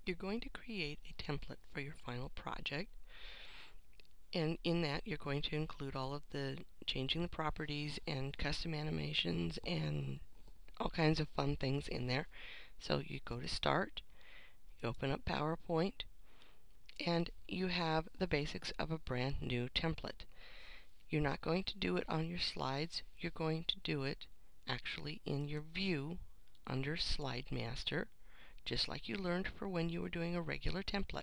you're going to create a template for your final project, and in that you're going to include all of the changing the properties and custom animations and all kinds of fun things in there. So you go to Start, you open up PowerPoint, and you have the basics of a brand new template. You're not going to do it on your slides, you're going to do it actually in your view under Slide Master, just like you learned for when you were doing a regular template.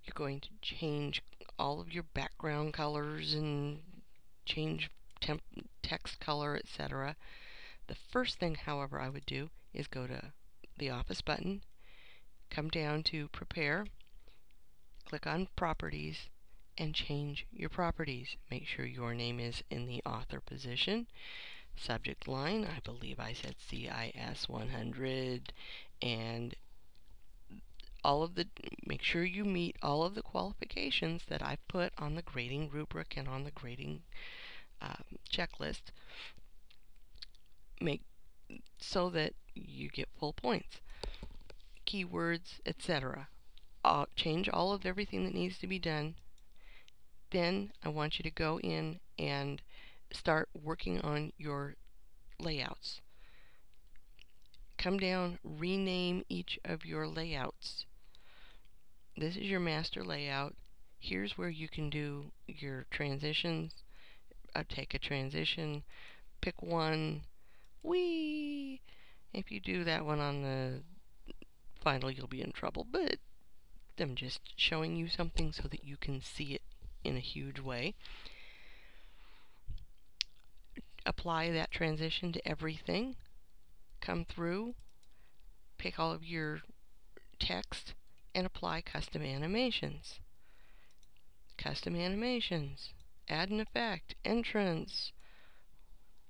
You're going to change all of your background colors and change text color, etc. The first thing, however, I would do is go to the Office button, come down to Prepare, click on Properties, and change your properties. Make sure your name is in the author position. Subject line, I believe I said CIS 100, and make sure you meet all of the qualifications that I've put on the grading rubric and on the grading checklist. Make so that you get full points. Keywords, etc. Change all of everything that needs to be done. Then I want you to go in and start working on your layouts. Come down, rename each of your layouts. This is your master layout. Here's where you can do your transitions. Take a transition, pick one. Whee! If you do that one on the final, you'll be in trouble, but I'm just showing you something so that you can see it in a huge way. Apply that transition to everything. Come through, pick all of your text, and apply custom animations. Custom animations, add an effect, entrance,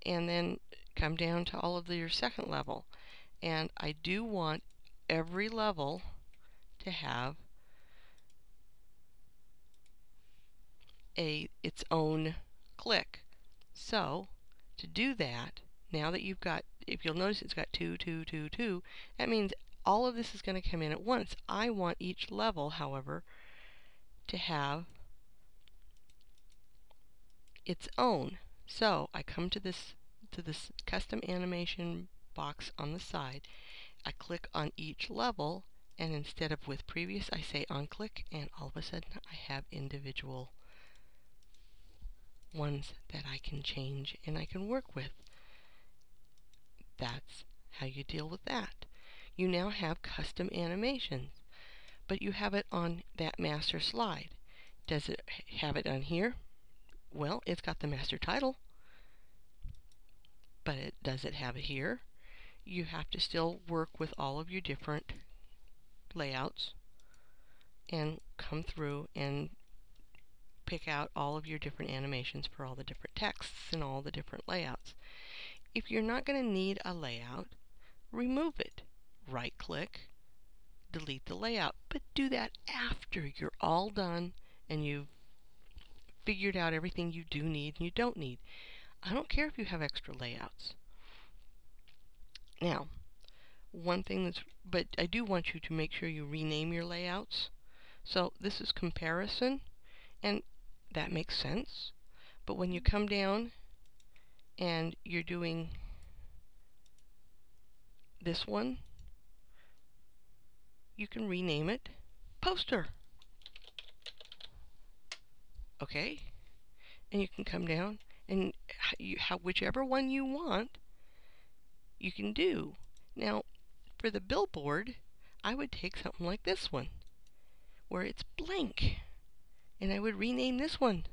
and then come down to all of your second level. And I do want every level to have its own click. So to do that, now that you've got, if you'll notice it's got 2, 2, 2, 2, that means all of this is going to come in at once. I want each level, however, to have its own. So I come to this custom animation box on the side. I click on each level, and instead of with previous, I say on click, and all of a sudden I have individual ones that I can change and I can work with. That's how you deal with that. You now have custom animations, but you have it on that master slide. Does it have it on here? Well, it's got the master title, but does it have it here? You have to still work with all of your different layouts and come through and pick out all of your different animations for all the different texts and all the different layouts. If you're not going to need a layout, remove it. Right click, delete the layout, but do that after you're all done and you've figured out everything you do need and you don't need. I don't care if you have extra layouts. Now, but I do want you to make sure you rename your layouts. So this is comparison, and that makes sense. But when you come down and you're doing this one, you can rename it poster. Okay? And you can come down and whichever one you want, you can do. Now, for the billboard, I would take something like this one, where it's blank. And I would rename this one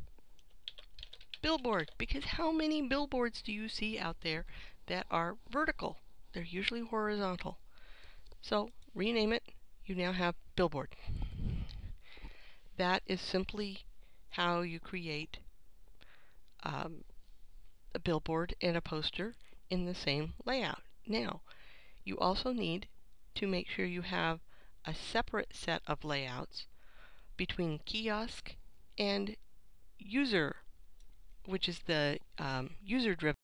billboard, because how many billboards do you see out there that are vertical? They're usually horizontal. So rename it. You now have billboard. That is simply how you create a billboard and a poster in the same layout. Now, you also need to make sure you have a separate set of layouts between kiosk and user, which is the user-driven